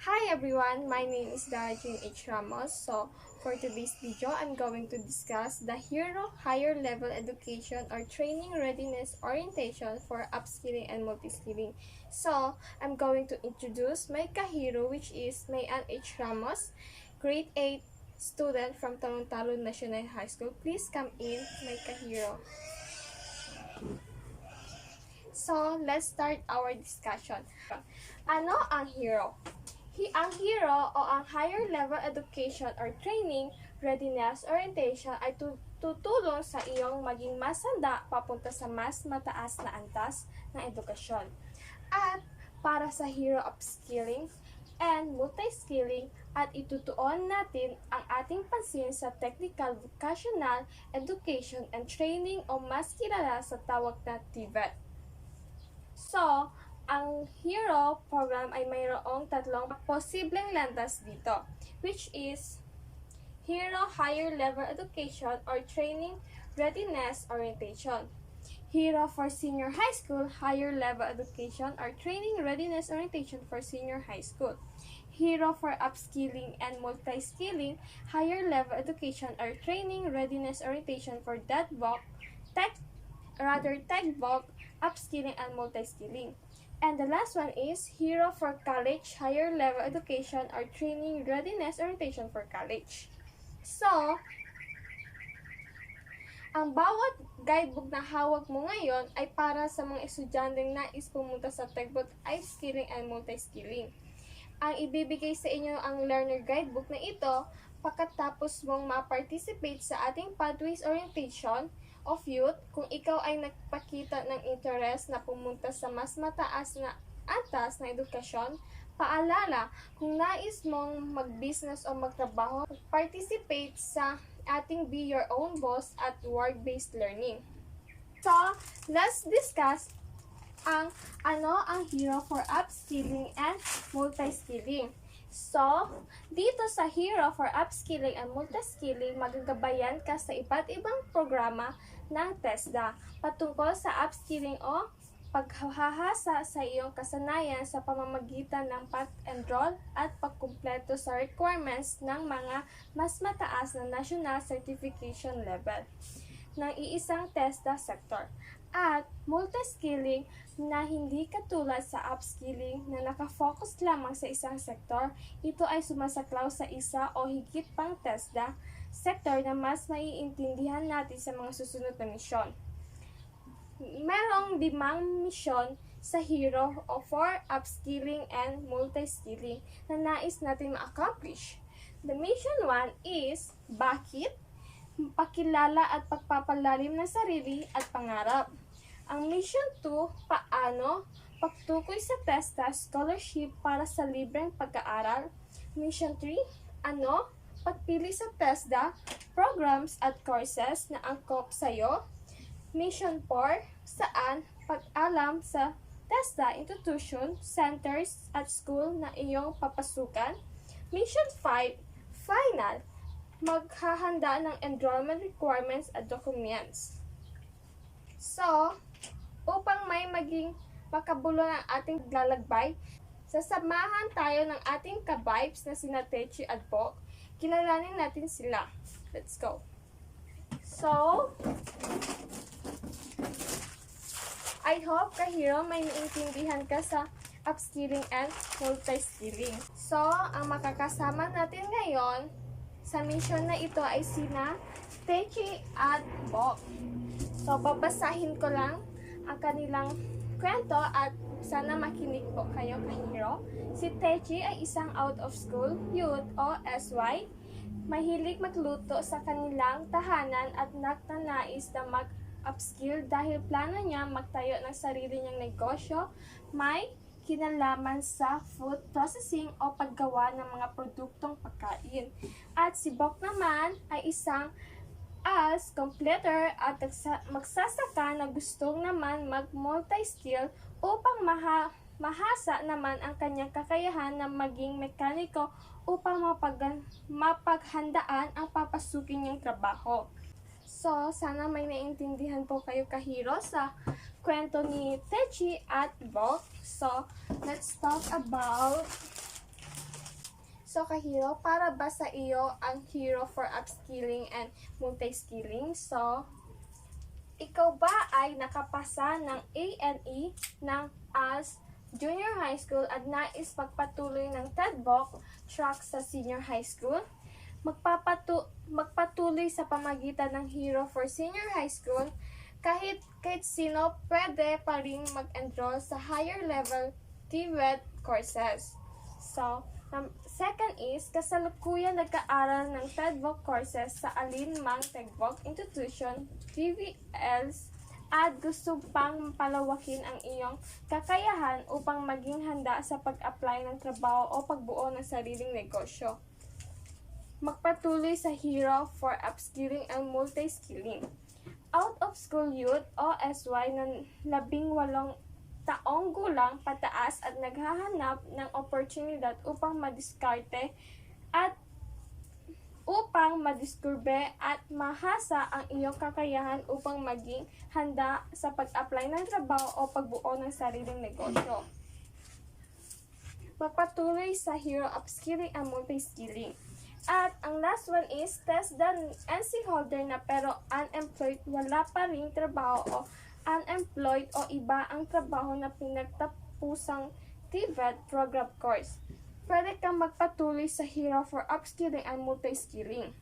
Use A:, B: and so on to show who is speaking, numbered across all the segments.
A: Hi everyone, my name is Darajin H. Ramos. So, for today's video, I'm going to discuss the HERO Higher Level Education or Training Readiness Orientation for Upskilling and Multiskilling. So, I'm going to introduce my kahiro, which is Mayan H. Ramos, grade 8 student from Talon National High School. Please come in, my kahiro. So, let's start our discussion. Ano ang HERO? Ang HERO o ang Higher Level Education or Training Readiness Orientation ay tutulong sa iyong maging mas handa papunta sa mas mataas na antas ng edukasyon. At para sa HERO Upskilling and Multiskilling at itutuon natin ang ating pansin sa Technical Vocational Education and Training o mas kilala sa tawag na TVET. So, ang HERO program ay mayroong tatlong posibleng landas dito, which is HERO Higher Level Education or Training Readiness Orientation, HERO for Senior High School Higher Level Education or Training Readiness Orientation for Senior High School, HERO for Upskilling and Multiskilling Higher Level Education or Training Readiness Orientation for TECVOC, Upskilling and Multiskilling. And the last one is HERO for College Higher Level Education or Training Readiness Orientation for College. So, ang bawat guidebook na hawak mo ngayon ay para sa mga estudyanteng nais pumunta sa TECVOC Upskilling and Multiskilling. Ang ibibigay sa inyo ang learner guidebook na ito pagkatapos mong ma-participate sa ating Pathways Orientation of Youth kung ikaw ay nagpakita ng interest na pumunta sa mas mataas na antas na edukasyon. Paalala, kung nais mong mag-business o magtrabaho, participate sa ating Be Your Own Boss at Work-Based Learning. So, let's discuss ang HERO for Upskilling and Multiskilling. So, dito sa HERO for Upskilling and Multiskilling, magagabayan ka sa iba't ibang programa ng TESDA patungkol sa upskilling o paghahasa sa iyong kasanayan sa pamamagitan ng pag-enroll at pagkumpleto sa requirements ng mga mas mataas na national certification level ng iisang TESDA sector. At multiskilling na hindi katulad sa upskilling na nakafocus lamang sa isang sektor, ito ay sumasaklaw sa isa o higit pang TESDA sector na mas maiintindihan natin sa mga susunod na misyon. Merong 5 misyon sa HERO o for upskilling and multiskilling na nais natin ma-accomplish. The mission 1 is bakit? Pakilala at pagpapalalim ng sarili at pangarap. Ang mission 2, paano? Pagtukoy sa TESDA scholarship para sa libreng pag-aaral. Mission 3, ano? Pagpili sa TESDA programs at courses na angkop sa iyo. Mission 4, saan? Pag-alam sa TESDA institution, centers at school na iyong papasukan. Mission 5, final. Maghahanda ng enrollment requirements at documents. So, upang may maging makabulo ng ating lalakbay, sasamahan tayo ng ating ka-vibes na sina Techi at Bok. Kilalanin natin sila. Let's go. So, I hope kahiro may naiintindihan ka sa upskilling and multiskilling. So, ang makakasama natin ngayon sa mission na ito ay sina Techi at Bok. So, babasahin ko lang ang kanilang kwento at sana makinig po kayo kahiro. Si Techi ay isang out-of-school youth o SY. Mahilig magluto sa kanilang tahanan at nagtanais na mag-upskill dahil plano niya magtayo ng sarili niyang negosyo. May kinalaman sa food processing o paggawa ng mga produktong pagkain. At si Bok naman ay isang as completer at magsasaka na gustong naman mag-multi-skill upang mahasa naman ang kanyang kakayahan na maging mekaniko upang mapaghandaan ang papasukin niyang trabaho. So, sana may naintindihan po kayo kahiro sa kwento ni Techi at Bok. So, let's talk about So, Kahiro, para ba sa iyo ang Hero for Upskilling and Multi-Skilling? So, ikaw ba ay nakapasa ng ANE ng AS Junior High School at nais magpatuloy ng TEDVOC track sa Senior High School? Magpatuloy sa pamagitan ng Hero for Senior High School, kahit sino pwede pa rin mag-enroll sa higher level TVET courses. So, second is, kasalukuyan nag-aaral ng TEDVOC courses sa alinmang TEDVOC institution, TVLs, at gusto pang palawakin ang iyong kakayahan upang maging handa sa pag-apply ng trabaho o pagbuo ng sariling negosyo. Magpatuloy sa Hero for Upskilling and Multi-Skilling. Out of School Youth o SY na 18 taong gulang pataas at naghahanap ng oportunidad upang madiskarte at upang madiskurbe at mahasa ang iyong kakayahan upang maging handa sa pag-apply ng trabaho o pagbuo ng sariling negosyo. Magpatuloy sa Hero Upskilling and Multi-Skilling. At ang last one is, test the NC holder na pero unemployed, wala pa ring trabaho o unemployed o iba ang trabaho na pinagtapusang TVET program course. Pwede kang magpatuloy sa Hero for Upskilling and Multi-Skilling.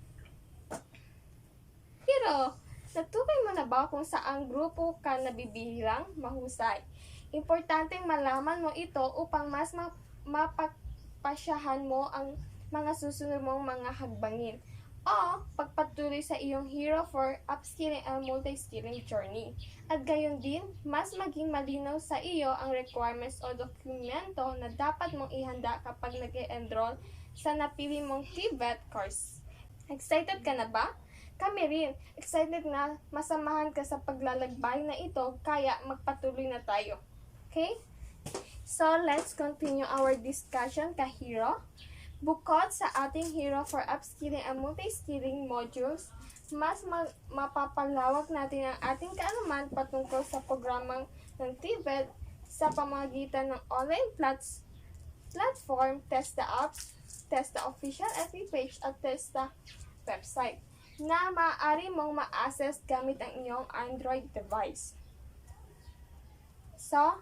A: Hero, natukoy mo na ba kung saang grupo ka nabibilang? Mahusay. Importanteng malaman mo ito upang mas mapagpasyahan mo ang mga susunod mong mga hagbangin o pagpatuloy sa iyong Hero for Upskilling and Multi-Skilling journey. At gayon din, mas maging malinaw sa iyo ang requirements o dokumento na dapat mong ihanda kapag nag-enroll sa napili mong TVET course. Excited ka na ba? Kami rin, excited na masamahan ka sa paglalakbay na ito, kaya magpatuloy na tayo. Okay? So, let's continue our discussion, Kahiro. Bukod sa ating Hero for Upskilling and Multi-Skilling modules, mas mapapalawak natin ang ating kaalaman patungkol sa programang ng TVET sa pamamagitan ng online platform, TESDA apps, TESDA official FB page at TESDA website na maaari mong ma-access gamit ang iyong Android device. So,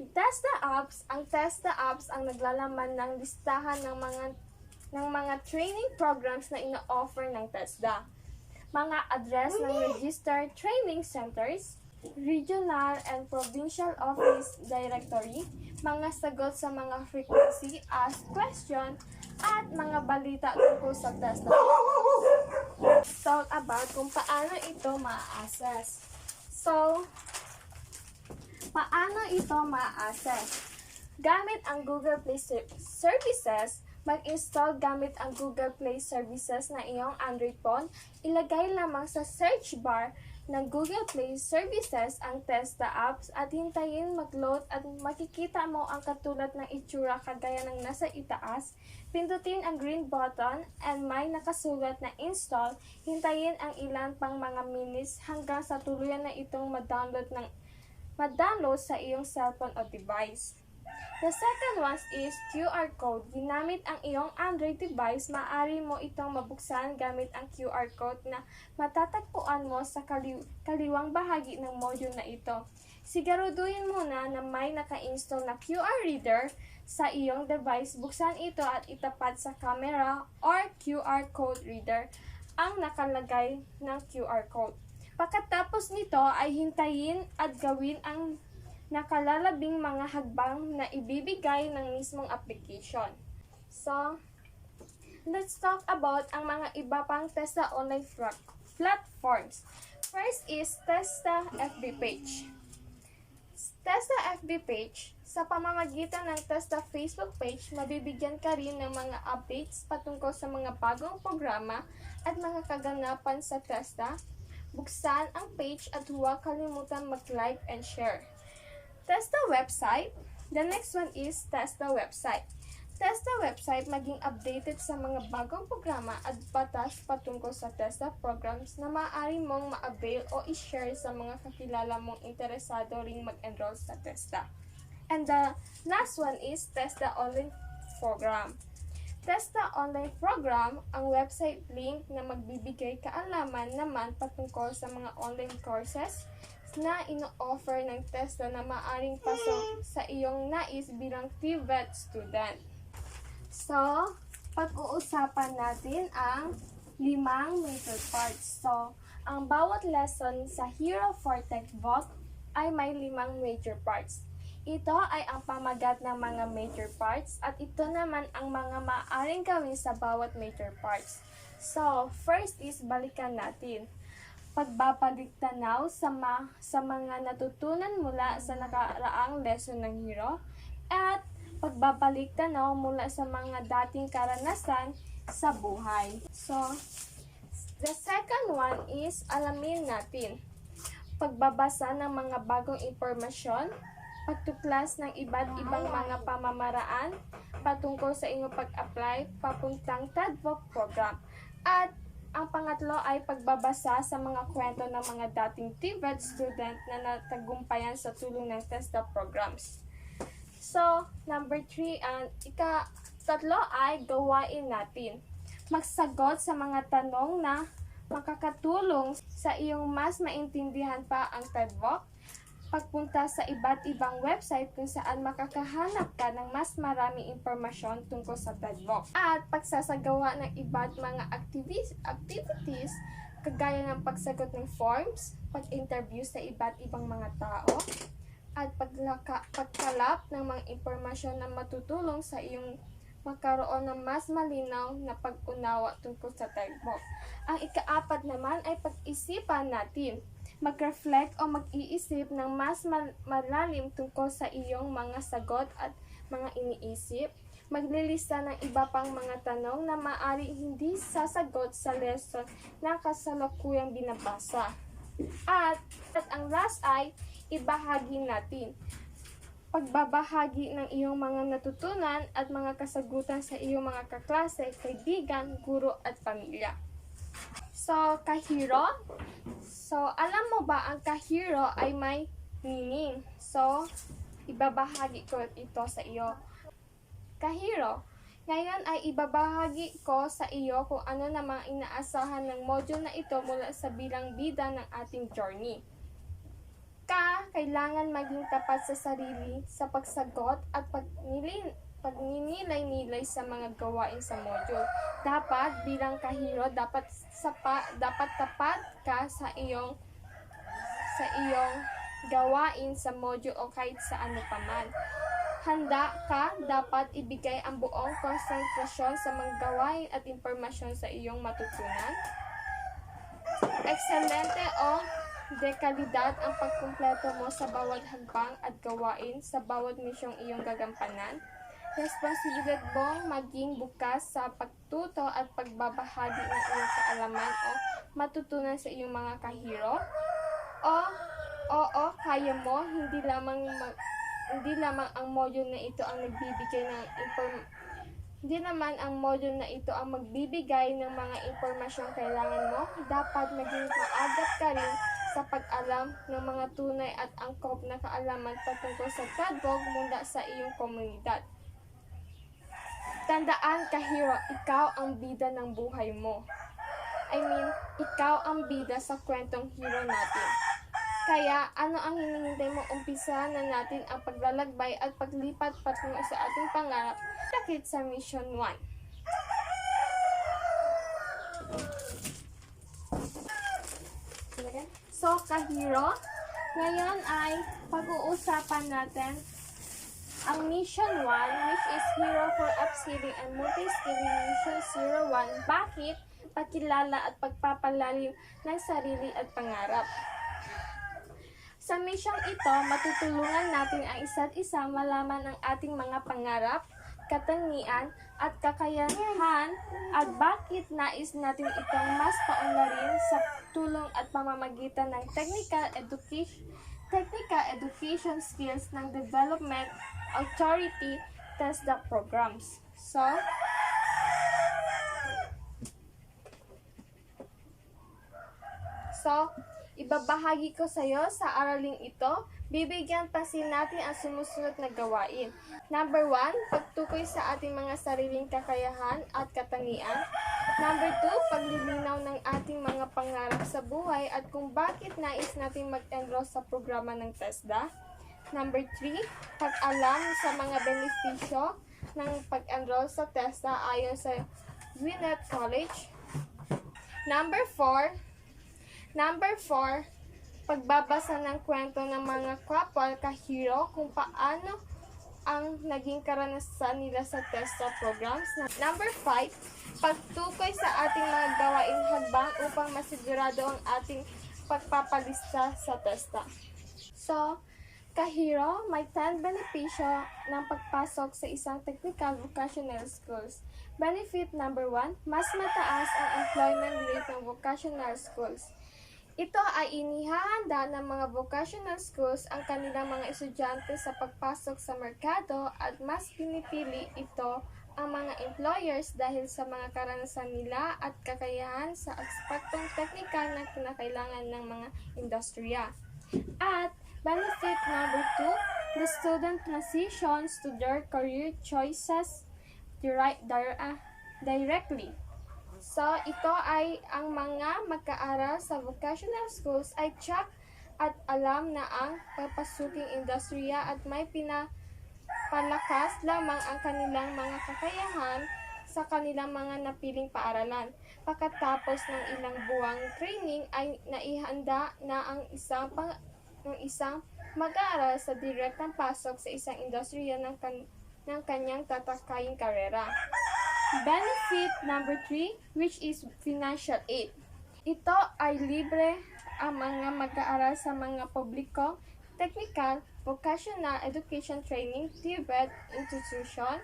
A: ang TESDA apps ang naglalaman ng listahan ng mga training programs na ino-offer ng TESDA. Mga address ng registered training centers, regional and provincial office directory, mga sagot sa mga frequency asked question, at mga balita tungkol sa TESDA. Talk about kung paano ito ma-access. So, paano ito ma-access? Gamit ang Google Play Services, mag-install gamit ang Google Play Services na iyong Android phone. Ilagay lamang sa search bar ng Google Play Services ang TESDA apps at hintayin mag-load at makikita mo ang katulad ng itsura kagaya ng nasa itaas. Pindutin ang green button and may nakasulat na install. Hintayin ang ilan pang mga minutes hanggang sa tuluyan na itong ma-download sa iyong cellphone o device. The second one is QR code. Ginamit ang iyong Android device, maaari mo itong mabuksan gamit ang QR code na matatagpuan mo sa kaliwang bahagi ng module na ito. Siguraduhin muna na may naka-install na QR reader sa iyong device. Buksan ito at itapat sa camera or QR code reader ang nakalagay ng QR code. Pagkatapos nito ay hintayin at gawin ang nakalalabing mga hagbang na ibibigay ng mismong application. So, let's talk about ang mga iba pang TESDA online platforms. First is TESDA FB page. TESDA FB page, sa pamamagitan ng TESDA Facebook page, mabibigyan ka rin ng mga updates patungkol sa mga bagong programa at mga kaganapan sa TESDA. Buksan ang page at huwag kalimutan mag-like and share. TESDA website. The next one is TESDA website. TESDA website maging updated sa mga bagong programa at batas patungkol sa TESDA programs na maaari mong ma-avail o i-share sa mga kakilala mong interesado ring mag-enroll sa TESDA. And the last one is TESDA online program. TESDA online program, ang website link na magbibigay kaalaman naman patungkol sa mga online courses na ino-offer ng TESDA na maaring pasok sa iyong nais bilang TVET student. So, pag-uusapan natin ang 5 major parts. So, ang bawat lesson sa Hero for TechVault ay may 5 major parts. Ito ay ang pamagat ng mga major parts at ito naman ang mga maaaring gawin sa bawat major parts. So, first is balikan natin. Pagbabalik-tanaw sa mga natutunan mula sa nakaraang lesson ng Hero at pagbabalik-tanaw mula sa mga dating karanasan sa buhay. So, the second one is alamin natin. Pagbabasa ng mga bagong impormasyon, pagtuklas ng iba't ibang mga pamamaraan patungkol sa inyong pag-apply papuntang TEDVOC program. At ang pangatlo ay pagbabasa sa mga kwento ng mga dating TVET student na natagumpayan sa tulong ng TESDA programs. So, number 3, ang tatlo ay gawain natin. Magsagot sa mga tanong na makakatulong sa iyong mas maintindihan pa ang TEDVOC, pagpunta sa iba't ibang website kung saan makakahanap ka ng mas maraming impormasyon tungkol sa TEDVOC, at pagsasagawa ng iba't mga activities kagaya ng pagsagot ng forms, pag-interview sa iba't ibang mga tao, at pagkalap ng mga impormasyon na matutulong sa iyong magkaroon ng mas malinaw na pag-unawa tungkol sa TEDVOC. Ang ika-4 naman ay pag-isipan natin. Mag-reflect o mag-iisip ng mas malalim tungkol sa iyong mga sagot at mga iniisip. Maglilista ng iba pang mga tanong na maaari hindi sasagot sa lesson na kasalukuyang binabasa. At ang last ay ibahagi natin. Pagbabahagi ng iyong mga natutunan at mga kasagutan sa iyong mga kaklase, kaibigan, guro at pamilya. So, kahiro. So, alam mo ba ang kahiro ay may meaning? So, ibabahagi ko ito sa iyo. Kahiro. Ngayon ay ibabahagi ko sa iyo kung ano namang inaasahan ng module na ito mula sa bilang bida ng ating journey. Kailangan maging tapat sa sarili sa pagsagot at pagninilay-nilay sa mga gawain sa module. Dapat bilang kahiro, dapat tapat ka sa iyong gawain sa module o kahit sa ano paman. Handa ka, dapat ibigay ang buong konsentrasyon sa mga gawain at impormasyon sa iyong matutunan. Ekscelente o dekalidad ang pagkumpleto mo sa bawat hakbang at gawain sa bawat misyong iyong gagampanan. Responsibilidad mong maging bukas sa pagtuto at pagbabahagi ng iyong kaalaman o matutunan sa iyong mga kahiro. Oo, kaya mo, hindi lamang ang module na ito ang nagbibigay ng Hindi naman ang module na ito ang magbibigay ng mga impormasyong kailangan mo. Dapat maging maagap ka rin sa pag-alam ng mga tunay at angkop na kaalaman patungkol sa TEDVOC mula sa iyong komunidad. Tandaan, kahiro, ikaw ang bida ng buhay mo. Ikaw ang bida sa kwentong hero natin. Kaya, ano ang hinihintay mo? Umpisa na natin ang paglalakbay at paglipat patungo sa ating pangarap, takit sa Mission 1. So, kahiro, ngayon ay pag-uusapan natin ang Mission 1, which is Hero for Upskilling and Multiskilling Mission 01. Bakit? Pagkilala at pagpapalalim ng sarili at pangarap. Sa mission ito, matutulungan natin ang isa't isa malaman ang ating mga pangarap, katangian, at kakayahan, at bakit nais natin itong mas paunlarin sa tulong at pamamagitan ng technical education skills ng Development Authority TESDA programs. So, ibabahagi ko sa iyo sa araling ito. Bibigyan pansin natin ang sumusunod na gawain. Number 1, pagtukoy sa ating mga sariling kakayahan at katangian. Number 2, paglilinaw ng ating mga pangarap sa buhay at kung bakit nais natin mag-enroll sa programa ng TESDA. Number 3, pag-alam sa mga benepisyo ng pag-enroll sa TESDA ayon sa Gwinnett College. Number 4, pagbabasa ng kwento ng mga kapwa kahiro kung paano ang naging karanasan nila sa TESDA programs. Number 5, pagtukoy sa ating mga gawaing hagbang upang masigurado ang ating pagpapalista sa TESDA. So, kahiro, may 10 benepisyo ng pagpasok sa isang technical vocational schools. Benefit number 1, mas mataas ang employment rate ng vocational schools. Ito ay inihahanda ng mga vocational schools ang kanilang mga estudyante sa pagpasok sa merkado at mas pinipili ito ang mga employers dahil sa mga karanasan nila at kakayahan sa aspektong teknikal na kinakailangan ng mga industriya. At benefit number 2, the student transitions to their career choices directly. So, ito ay ang mga mag-aaral sa vocational schools ay tsak at alam na ang papasuking industriya at may pinapalakas lamang ang kanilang mga kakayahan sa kanilang mga napiling paaralan. Pagkatapos ng ilang buwang training ay naihanda na ang isang mag-aaral sa direktang pasok sa isang industriya ng kanyang tatakaying karera. Benefit number 3, which is financial aid. Ito ay libre ang mga mag-aaral sa mga publiko, technical, vocational education training, TVET institution.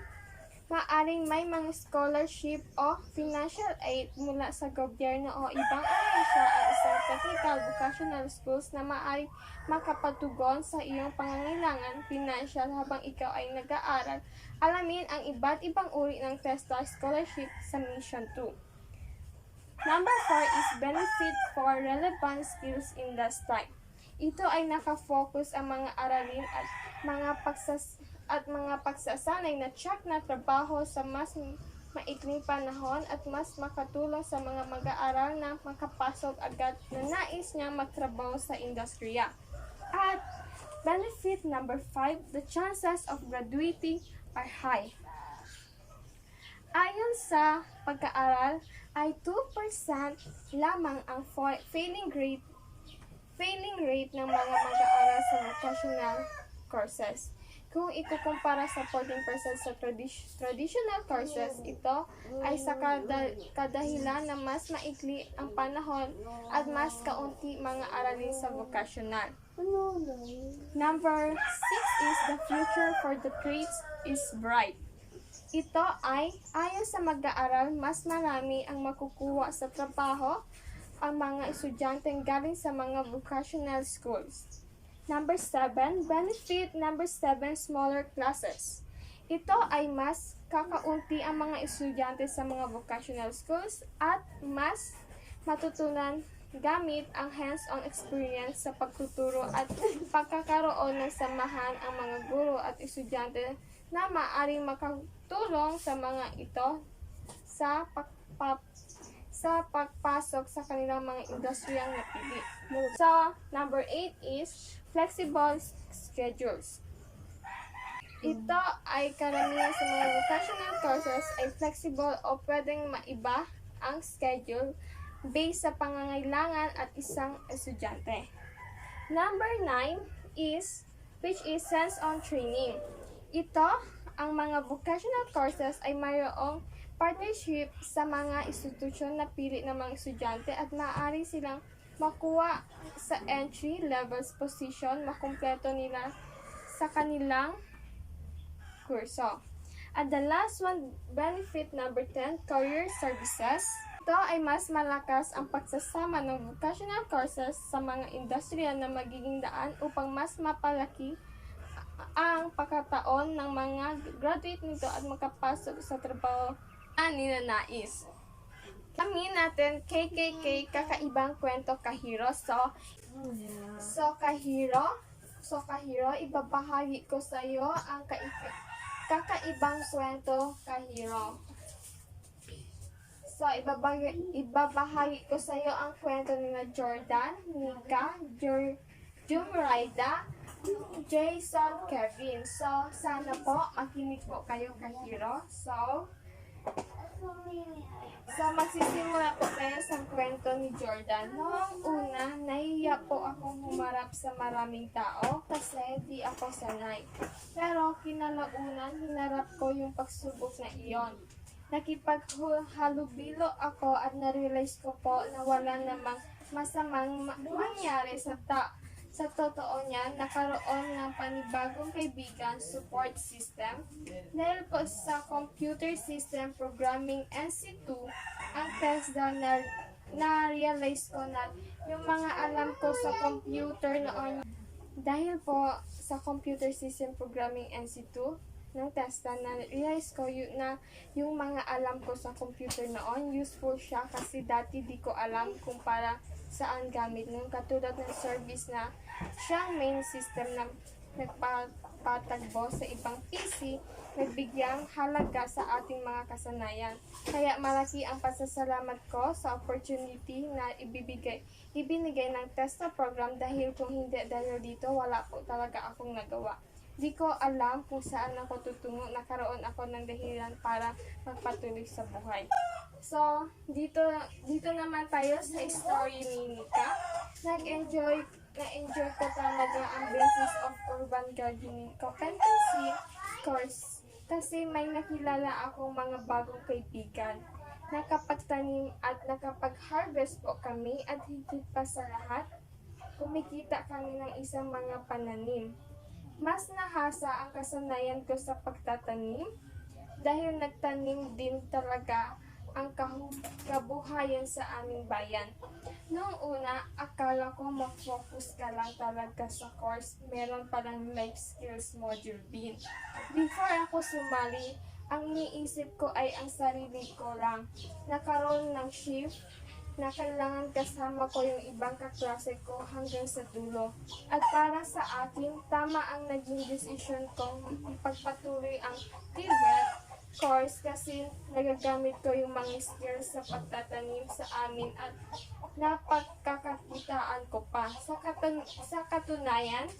A: Maaring may mga scholarship o financial aid mula sa gobyerno o ibang ahensya ang isang technical vocational schools na maaring makapatugon sa iyong pangangailangan financial habang ikaw ay nag-aaral. Alamin ang iba't ibang uri ng TESDA scholarship sa Mission 2. Number 4 is benefit for relevant skills in this time. Ito ay nakafocus ang mga aralin at mga pagsasanay na tsak na trabaho sa mas maikling panahon at mas makatulong sa mga mag-aaral na makapasok agad na nais niya magtrabaho sa industriya. At benefit number 5, the chances of graduating are high. Ayon sa pag-aaral ay 2% lamang ang failing rate ng mga mag-aaral sa vocational courses. Kung ikukumpara sa 14% sa traditional courses, ito ay sa kadahilan na mas maikli ang panahon at mas kaunti mga aralin sa vocational. Number 6 is the future for the trades is bright. Ito ay ayon sa mag-aaral, mas marami ang makukuha sa trabaho ang mga estudyanteng galing sa mga vocational schools. Number 7, benefit number 7, smaller classes. Ito ay mas kakaunti ang mga estudyante sa mga vocational schools at mas matutunan gamit ang hands-on experience sa pagtuturo at pagkakaroon ng samahan ang mga guro at estudyante na maaaring makatulong sa mga ito sa pagpasok sa kanilang mga industriyang napili. So, number 8 is flexible schedules. Ito ay karamihan sa mga vocational courses ay flexible o pwedeng maiba ang schedule based sa pangangailangan at isang estudyante. Number 9 is which is hands-on training. Ito, ang mga vocational courses ay mayroong partnership sa mga institusyon na pili ng mga estudyante at maaari silang makuha sa entry levels position makumpleto nila sa kanilang kurso. At the last one, benefit number 10, career services. Ito ay mas malakas ang pagsasama ng vocational courses sa mga industriya na magiging daan upang mas mapalaki ang pagkataon ng mga graduate nito at makapasok sa trabaho na ninanais. Alamin natin KKK, kakaibang kwento kahiro. So, So, kahiro, ibabahagi ko sa iyo ang kakaibang kwento, kahiro. So, ibabahagi ko sa iyo ang kwento ni Jordan, Nika, Jumraida, Jason, Kevin. So, sana po makinig po kayo, kahiro. So, magsisimula po tayo sa kwento ni Jordan. Noong una, nahiya po akong humarap sa maraming tao kasi di ako sanay. Pero kinalaunan, hinarap ko yung pagsubok na iyon. Nakipaghalubilo ako at narealize ko po na wala namang masamang mangyari sa totoo niyan, nakaroon ng panibagong kaibigan support system. Dahil po sa computer system programming NC2, ang TESDA na-realize ko na yung mga alam ko sa computer noon. Dahil po sa computer system programming NC2, ng TESDA, na-realize ko na yung mga alam ko sa computer noon, useful siya kasi dati di ko alam kung para saan gamit nun. Katulad ng service na siyang main system na nagpapatagbo sa ibang PC, nagbigyang halaga sa ating mga kasanayan. Kaya malaki ang pasasalamat ko sa opportunity na ibinigay ng TESDA program dahil kung hindi dahil dito, wala po talaga akong nagawa. Di ko alam kung saan ako tutungo, nakaroon ako ng dahilan para magpatuloy sa buhay. So, dito naman tayo sa story ni Nika. Na-enjoy ko talaga ang Basis of Urban Gardening Competency course kasi may nakilala akong mga bagong kaibigan. Nakapagtanim at nakapag-harvest po kami at higit pa sa lahat, kumikita kami ng isang mga pananim. Mas nahasa ang kasanayan ko sa pagtatanim dahil nagtanim din talaga ang kabuhayan sa aming bayan. Noong una, akala ko mag-focus ka lang talaga sa course, meron palang life skills module din. Before ako sumali, ang niisip ko ay ang sarili ko lang. Nakaroon ng shift na kailangan kasama ko yung ibang kaklase ko hanggang sa dulo. At para sa akin, tama ang naging decision kong ipagpatuloy ang TVET course kasi nagagamit ko yung mga skills sa pagtatanim sa amin at napagkakakitaan ko pa. Sa katunayan,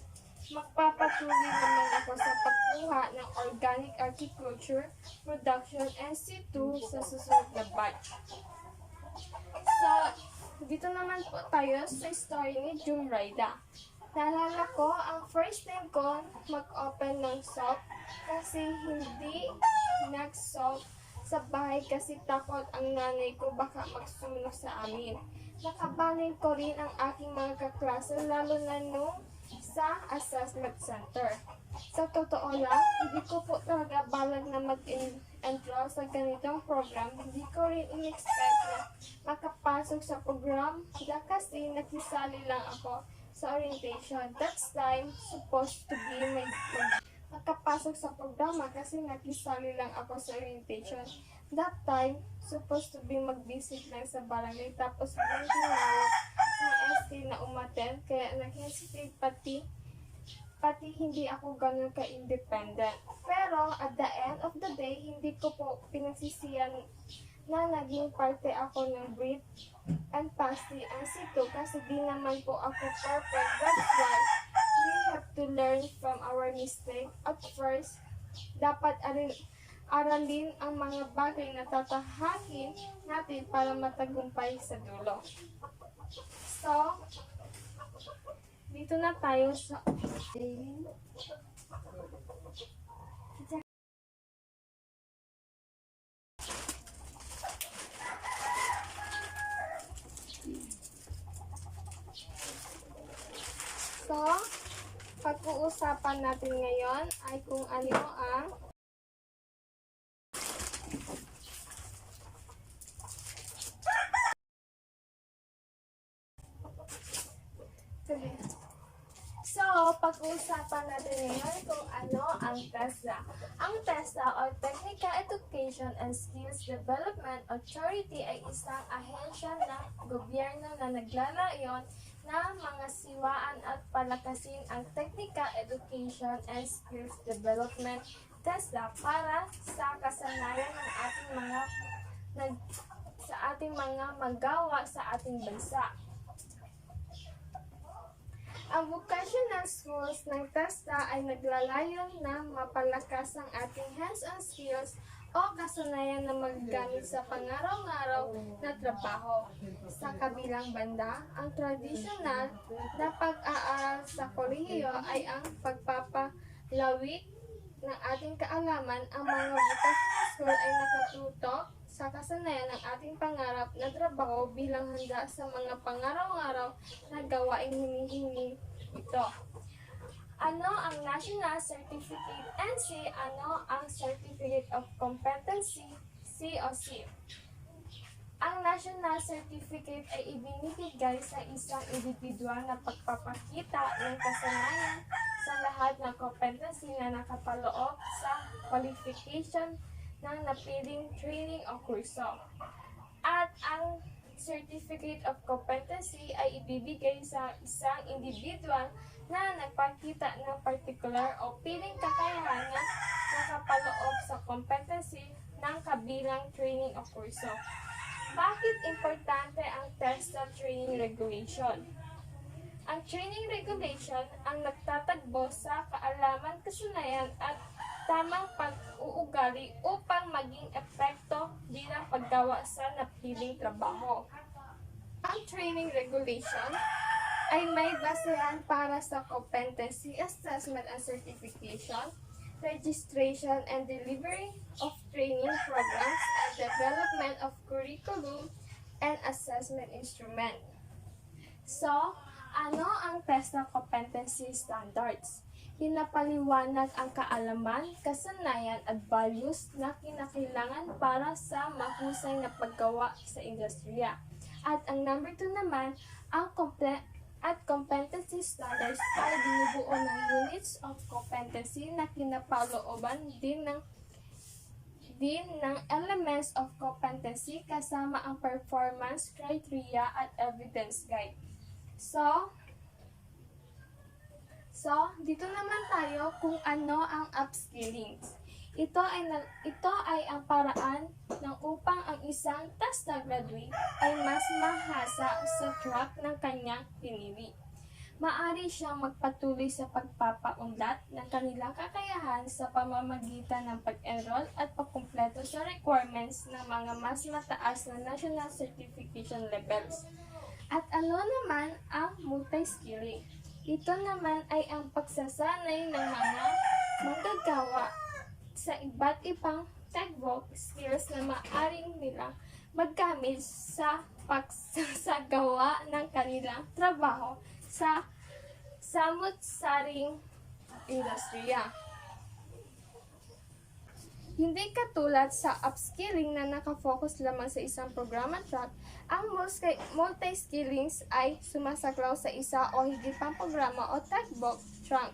A: magpapatuloy naman ako sa pagkuha ng organic horticulture production NC2 sa susunod na batch. So, dito naman po tayo sa story ni Jumraida. Naalala ko, ang first time ko mag-open ng soap kasi hindi nag-soap sa bahay kasi takot ang nanay ko baka magsunog sa amin. Nakabanin ko rin ang aking mga kaklase lalo na nung sa assessment center. Sa totoo lang, hindi ko po talaga balag na mag-enroll sa ganitong program. Hindi ko rin in-expect na makapasok sa program kasi nakisali lang ako sa orientation. That's time supposed to be makapasok sa programa kasi nakisali lang ako sa orientation. That time, supposed to be mag-visit lang sa barangay tapos biglang tinawag ng SK na umattend kaya nag-hesitate pati hindi ako ganun ka-independent. Pero at the end of the day, hindi ko po pinagsisiyan na naging parte ako ng Breathe and Pasti ang sito kasi di naman po ako perfect. That's why we have to learn from our mistake. At first, dapat aralin ang mga bagay na tatahakin natin para matagumpay sa dulo. So, dito na tayo sa pag-uusapan natin ngayon ay kung ano ang pag-uusapan natin ngayon kung ano ang TESDA. Ang TESDA o Technical Education and Skills Development Authority ay isang ahensya ng gobyerno na naglalayon na mga siwaan at palakasin ang technical education and skills development TESDA para sa kasanayan ng ating mga magawa sa ating bansa. Ang vocational schools ng TESDA ay naglalayon na mapalakas ang ating hands-on skills o kasanayan na magagamit sa pangaraw-araw na trabaho. Sa kabilang banda, ang tradisyonal na pag-aaral sa kolehiyo ay ang pagpapalawig ng ating kaalaman. Ang mga vocational school ay nakatutok sa kasanayan ng ating pangarap na trabaho bilang handa sa mga pangaraw-araw na gawaing hinihingi ito. Ano ang National Certificate NC? Ano ang Certificate of Competency COC? Ang National Certificate ay ibinibigay sa isang individual na pagpapakita ng kasanayan sa lahat ng competency na nakapaloob sa qualification ng napiling training o kurso. At ang Certificate of Competency ay ibibigay sa isang individual na nagpakita ng particular o piling kakayahan na nakapaloob sa competency ng kabilang training o kurso. Bakit importante ang TESDA Training Regulation? Ang training regulation ang nagtatagbo sa kaalaman, kasanayan at tamang pag-uugali upang maging epekto bilang paggawa sa napiling trabaho. Ang training regulation ay may basehan para sa competency assessment and certification, registration and delivery of training programs, and development of curriculum and assessment instrument. So, ano ang TESDA Competency Standards? Pinapaliwanag ang kaalaman, kasanayan at values na kinakailangan para sa mahusay na paggawa sa industriya. At ang number 2 naman, ang competency standards ay binubuo ng units of competency na kinapalooban din ng elements of competency kasama ang performance criteria at evidence guide. So, dito naman tayo kung ano ang upskilling. Ito ay ang paraan ng upang ang isang TESDA graduate ay mas mahasa sa track ng kanyang pinili. Maaari siyang magpatuloy sa pagpapaunlad ng kanilang kakayahan sa pamamagitan ng pag-enroll at pagkumpleto sa requirements ng mga mas mataas na national certification levels. At ano naman ang multi-skilling? Ito naman ay ang pagsasanay ng mga manggagawa sa iba't ibang technical skills na maaaring nilang maggamit sa pagsasagawa ng kanilang trabaho sa samut-saring industriya. Hindi katulad sa upskilling na nakafocus lamang sa isang programa track, ang multi-skillings ay sumasaklaw sa isa o higit pang programa o textbook track.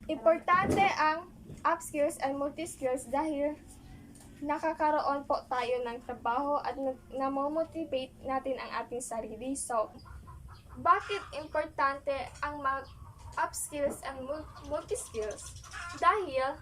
A: Importante ang upskills and multi-skills dahil nakakaroon po tayo ng trabaho at namomotivate natin ang ating sarili. So, bakit importante ang upskills and multi-skills? Dahil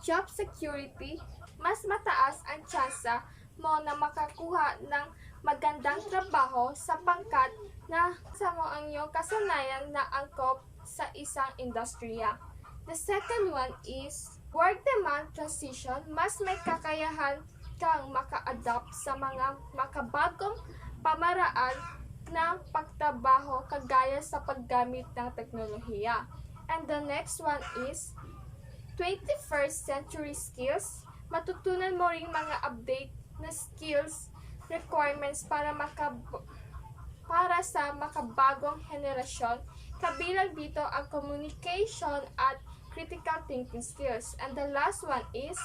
A: job security, mas mataas ang tsansa mo na makakuha ng magandang trabaho sa pangkat na sa mo ang iyong kasanayan na angkop sa isang industriya. The second one is work demand transition. Mas may kakayahan kang maka-adapt sa mga makabagong pamaraan ng pagtrabaho kagaya sa paggamit ng teknolohiya. And the next one is 21st century skills. Matutunan mo ring mga update na skills requirements para sa makabagong henerasyon. Kabilang dito ang communication at critical thinking skills. And the last one is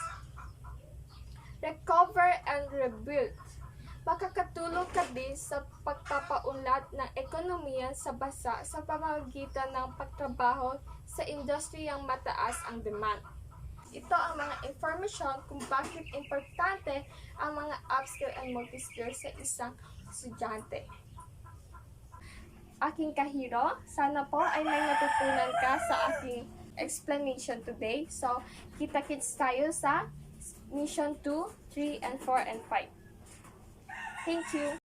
A: recover and rebuild. Makakatulong ka din sa pagpapaunlad ng ekonomiya sa bansa sa pamamagitan ng pagtrabaho sa industriyang mataas ang demand. Ito ang mga information kung bakit importante ang mga upskill and multi-skill sa isang estudyante. aking kahiro. Sana po ay may natutunan ka sa aking explanation today. So, kita-kits tayo sa Mission 2, 3, and 4, and 5. Thank you!